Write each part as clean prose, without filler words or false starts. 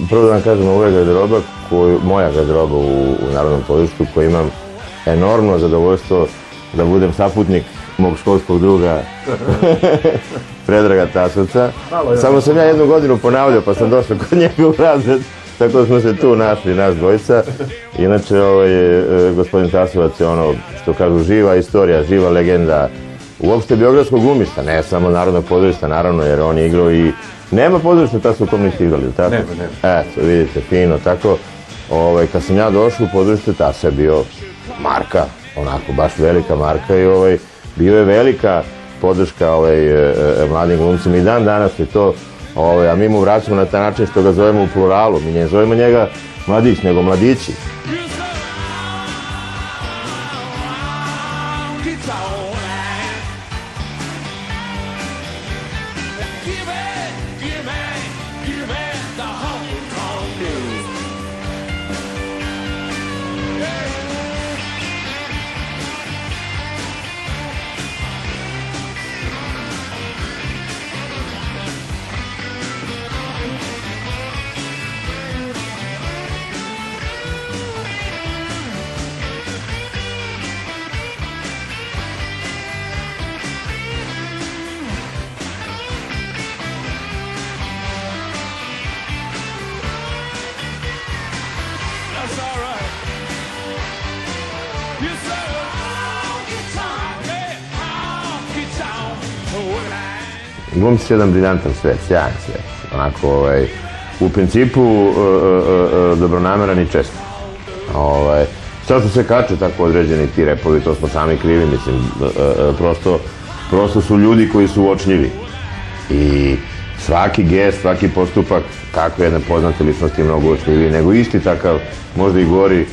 Prvo da vam kažem, ovo je garderoba, moja garderoba u Narodnom pozorištu, koju imam enormno zadovoljstvo da budem saputnik mog školskog druga Predraga Tasovca. Samo sam ja jednu godinu ponavljao pa sam došao kod njega u razred, tako da smo se tu našli, nas dvojica. Inače, gospodin Tasovac je ono što kažu živa istorija, živa legenda uopšte beogradskog glumišta, ne samo Narodnog pozorišta, naravno, jer on je igrao i nema pozorišta ta su u kom niste igrali, tako? Nema. Eto, vidite, fino, tako. Kad sam ja došao u pozorište, Tasa je bio marka, onako, baš velika marka i bio je velika podrška mladim glumcima i dan danas je to, a mi mu vraćamo na taj način što ga zovemo u pluralu, mi ne zovemo njega mladić, nego mladići. Glumci je jedan briljantan svet, sjajan svet, onako, u principu dobronameran i čest. Sad su se kače tako određeni ti repovi, to smo sami krivi, mislim, prosto su ljudi koji su uočljivi. I svaki gest, svaki postupak, kakve jedne poznate ličnosti je mnogo uočljiviji, nego isti takav, možda i gori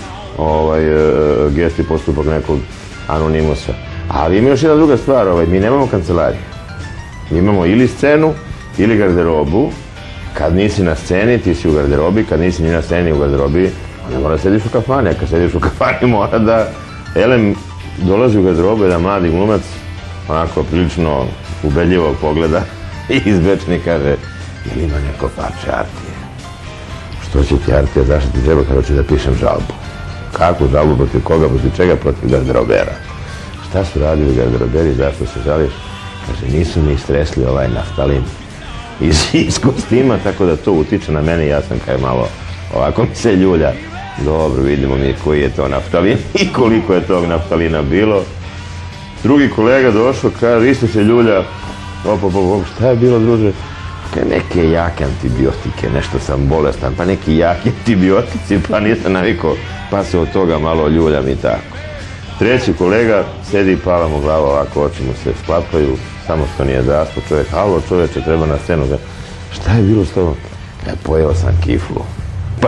gest i postupak nekog anonimusa. Ali ima još jedna druga stvar, mi nemamo kancelariju. Mi imamo ili scenu, ili garderobu. Kad nisi na sceni, ti si u garderobi, kad nisi ni na sceni u garderobi, onda mora da sediš u kafani, a kad sediš u kafani mora da... Elem dolazi u garderobu jedan mladi glumac, onako prilično ubedljivog pogleda i izbečni kaže: ili ima neko parče Artije? Što će ti Artija, zašto ti treba? Kada ću da pišem žalbu. Kakvu žalbu, protiv koga, protiv čega? Protiv garderobera. Šta su radili garderoberi, zašto se žališ? Kaže, nisu mi istresli ovaj naftalin iz kostima, tako da to utiče na mene i ja sam kaj malo, ovako mi se ljulja. Dobro, vidimo mi koji je to naftalin i koliko je tog naftalina bilo. Drugi kolega došao, kaže, isto se ljulja. Šta je bilo, druže? Neke jake antibiotike, nešto sam bolestan, pa neki jaki antibiotici, pa nisam navikao, pa se od toga malo ljuljam i tako. Treći kolega sedi i pala mu glava ovako, oči mu se sklapaju, samo što nije zaspo čovjek. Halo čovječe, treba na scenu. Šta je bilo s tobom? Pojeo sam kiflu. Pa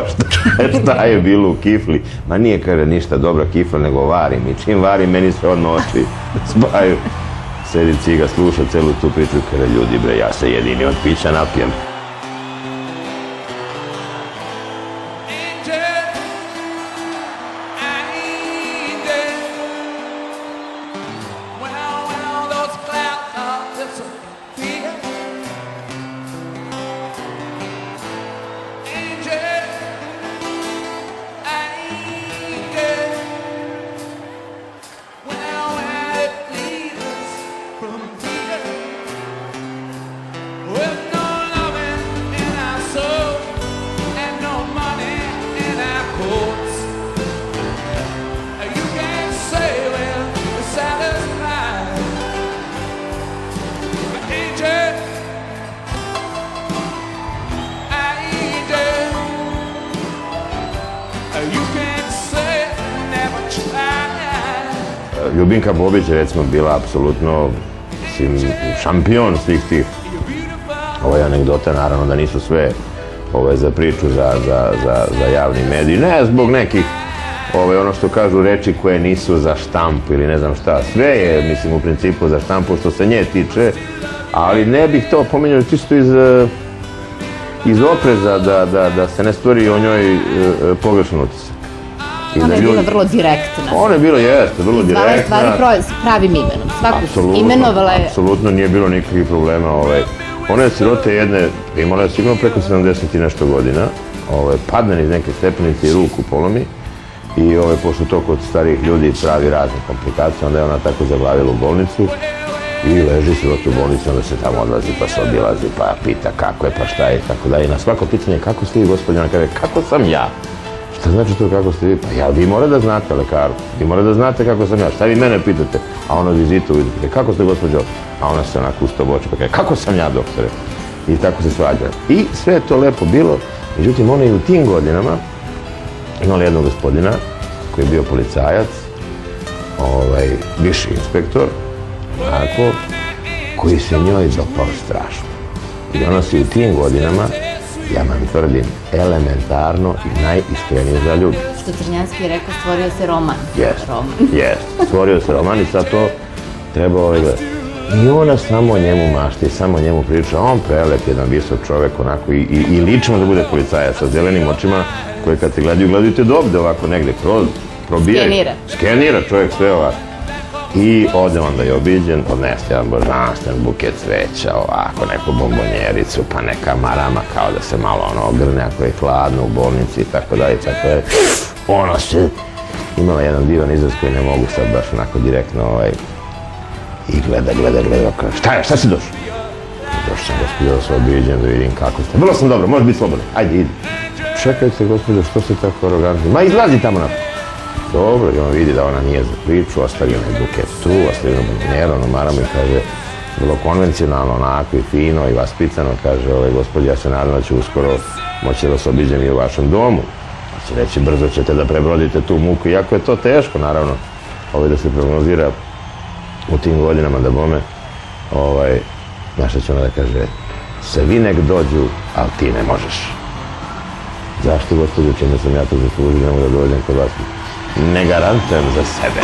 šta je bilo u kifli? Ma nije, kaže, ništa dobra kifla, nego varim. I čim varim, meni se odmah oči spaju. Sedi ciga, sluša celu tu priču, kaže, ljudi bre, ja se jedini od pića napijem. Ljubinka Bobić je recimo bila apsolutno šampion svih tih anegdota, naravno da nisu sve za priču, za javni medij, ne zbog nekih, ono što kažu, reči koje nisu za štampu ili ne znam šta, sve je, mislim, u principu za štampu što se nje tiče, ali ne bih to pomenjao čisto iz opreza da se ne stvori o njoj pogrešan utisak. Ona je bila vrlo direktna. Ona je bila, jeste, vrlo direktna. Zvala stvari pravim imenom. Svaku imenovala je... Apsolutno nije bilo nikakvih problema. Ona je sirote jedne, imala je sigurno preko 70 i nešto godina. Padne iz neke stepenice i ruku polomi. I pošto to kod starijih ljudi pravi razne komplikacije, onda je ona tako zaglavila u bolnicu i leži sirote u bolnici, onda se tamo odlazi pa se obilazi, pa pita kako je, pa šta je, tako da. I na svako pitanje kako ste vi, gospođo, ona kaže kako sam ja? Šta znači to kako ste vi? Pa ja, vi morate da znate, lekaru, vi morate da znate kako sam ja, šta vi mene pitate? A ona vizita uvidi, kako ste, gospođo? A ona se onako usto oči, pa kaže kako sam ja, doktore? I tako se svađa. I sve je to lepo bilo, međutim ona i u tim godinama imala jednog gospodina koji je bio policajac, viši inspektor, onako, koji se njoj dopao strašno. I ona se u tim godinama, ja vam tvrdim, elementarno i najiskrenije zaljubi. Što Crnjanski je rekao, stvorio se roman. Jest, stvorio se roman i sad to treba gledati. I ona samo o njemu mašta i samo o njemu priča, on prelep, jedan visok čovek, onako, i lično da bude policajac sa zelenim očima, koji kad te gledaju te dobde ovako negde, kroz, probijaju. Skenira čovjek sve ovako. I ode onda je obiđen, odnese jedan božanstven buket cveća, ovako, neku bombonjericu, pa neka marama, kao da se malo ogrne ako je hladno u bolnici i tako dalje, tako je. Ona se imala jedan divan izraz koji ne mogu sad baš onako direktno, i gleda, šta si došao? Došao sam, gospođo, da se obiđem, da vidim kako ste. Vrlo sam dobro, možeš biti slobodan, ajde, idi. Čekajte, gospođo, što ste tako arogantni? Ma izlazi tamo napad. Dobro, i on vidi da ona nije za priču, ostavi onaj buket tu, ostavi ono bombonjera, ono maramo i kaže, vrlo konvencionalno, onako i fino i vaspitano, kaže, gospođo, ja se nadam da ću uskoro moći da se obiđem i u vašem domu. Pa će reći, brzo ćete da prebrodite tu muku, iako je to teško, naravno, da se prognozira u tim godinama da bome, naša će ona da kaže, svi nek dođu, ali ti ne možeš. Zašto, gospođo, čime sam ja to zaslužio, ne mogu da dođem kod vas? Ne garantujem za sebe.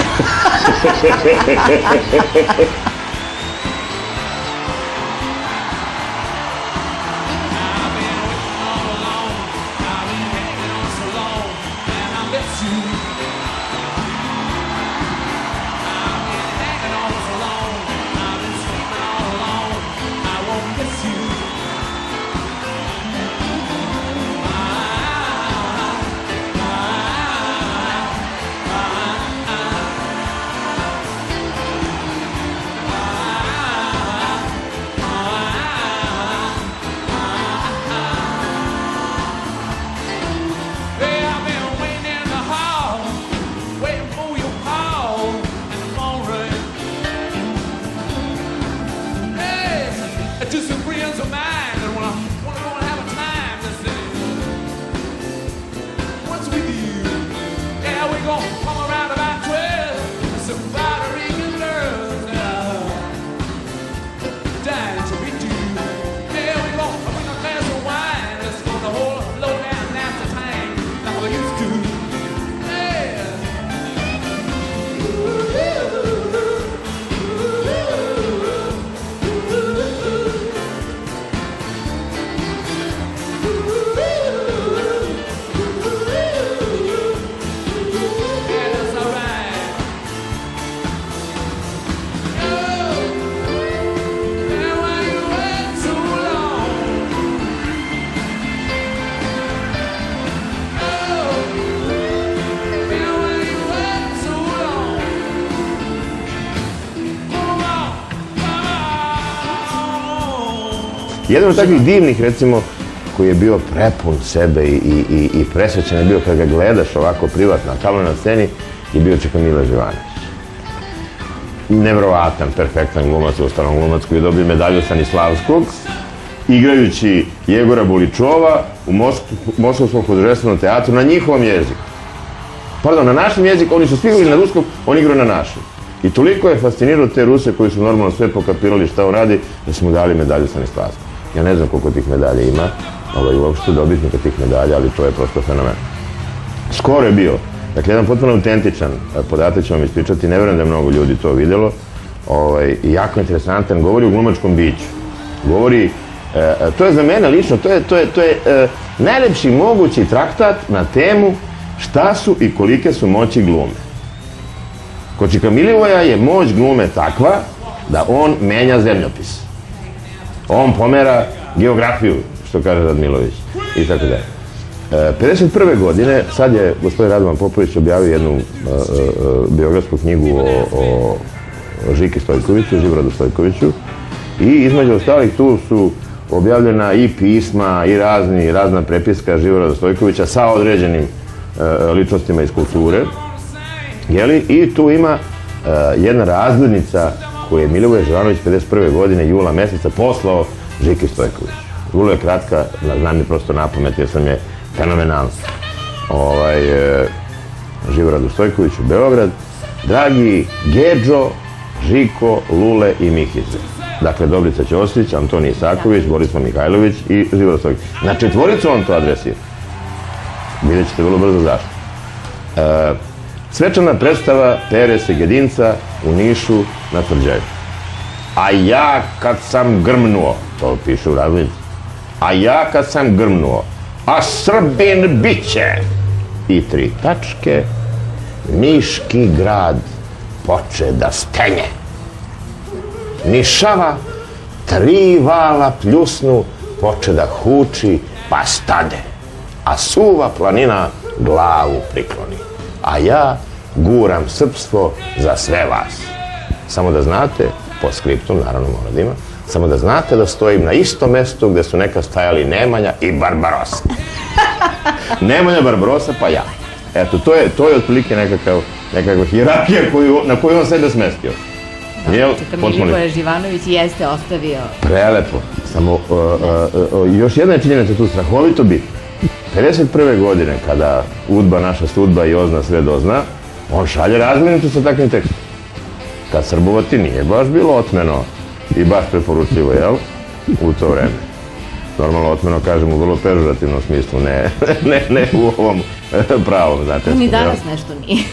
Jedan od takvih divnih, recimo, koji je bio prepun sebe i presvećan je bio kad ga gledaš ovako privatno, a tamo na sceni, je bio Čeka Mila Živanović. Nevrovatan, perfektan glumac, uostalom glumac koji je dobio medalju Stanislavskog, igrajući Jegora Buličova u Moskovskom hudžestvenom teatru na njihovom jeziku. Pardon, na našem jeziku, oni su svi igrali na ruskom, on igrao na našem. I toliko je fascinirao te Ruse koji su normalno sve pokapirali šta on radi, da su mu dali medalju Stanislavskog. Ja ne znam koliko tih medalja ima, uopšte dobitnika tih medalja, ali to je prosto fenomen. Skoro je bio, dakle, jedan potpuno autentičan podatak ću vam ispričati, ne verujem da je mnogo ljudi to vidjelo, jako interesantan, govori o glumačkom biću. Govori, to je za mene lično, to je najlepši mogući traktat na temu šta su i kolike su moći glume. Kod Čika Milivoja je moć glume takva da on menja zemljopis. On pomera geografiju, što kaže Radmilović, i tako dalje. 51. godine, sad je gospodin Radovan Popović objavio jednu biografsku knjigu o Žiki Stojkoviću, Živoradu Stojkoviću, i između ostalih tu su objavljena i pisma i razna prepiska Živorada Stojkovića sa određenim ličnostima iz kulture. I tu ima jedna razglednica koju je Milivoje Živanović 51. godine, jula meseca, poslao Žiki Stojkoviću. Vrlo je kratka, znam je prosto napamet jer sam je fenomenalno. Živoradu Stojkoviću, Beograd. Dragi Gedžo, Žiko, Lule i Mihice. Dakle, Dobrica Ćosić, Antonij Isaković, Borislav Mihajlović i Živorad Stojković. Na četvoricu on to adresira. Vidjet ćete vrlo brzo zašto. Svečana predstava Pere Segedinca u Nišu na Tvrđavi. A ja kad sam grmnuo, to piše u razlici, a ja kad sam grmnuo, a Srbin biće, i 3 tačke, Niški grad poče da stenje. Nišava 3 vala pljusnu, poče da huči, pa stade, a suva planina glavu prikloni. A ja guram srpstvo za sve vas. Samo da znate, po skriptum, naravno mora da ima, samo da znate da stojim na istom mestu gde su nekad stajali Nemanja i Barbarosa. Nemanja, Barbarosa, pa ja. Eto, to je otprilike nekakva hijerarhija na koju on sebe smestio. Čika Milivoje Živanović jeste ostavio. Prelepo. Samo, još jedna je činjenica tu strahovito bitna. 51. godine, kada udba naša sudba i ozna sve dozna, on šalje razglednicu sa takvim tekstom. Kad srbovati nije baš bilo otmeno i baš preporučljivo, jel? U to vreme. Normalno otmeno kažem u vrlo pežurativnom smislu, ne u ovom pravom, znate. Ni danas nešto nije.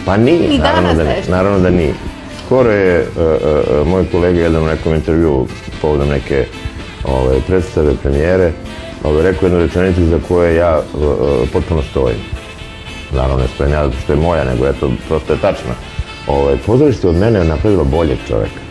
Pa nije, naravno da nije. Skoro je moj kolega jedan u nekom intervjuu povodom neke predstave, premijere, rekao jednu rečenicu za koje ja potpuno stojim. Naravno ne stojim ja što je moja, nego eto, prosto je tačna. Pozorište od mene je napravilo boljeg čoveka.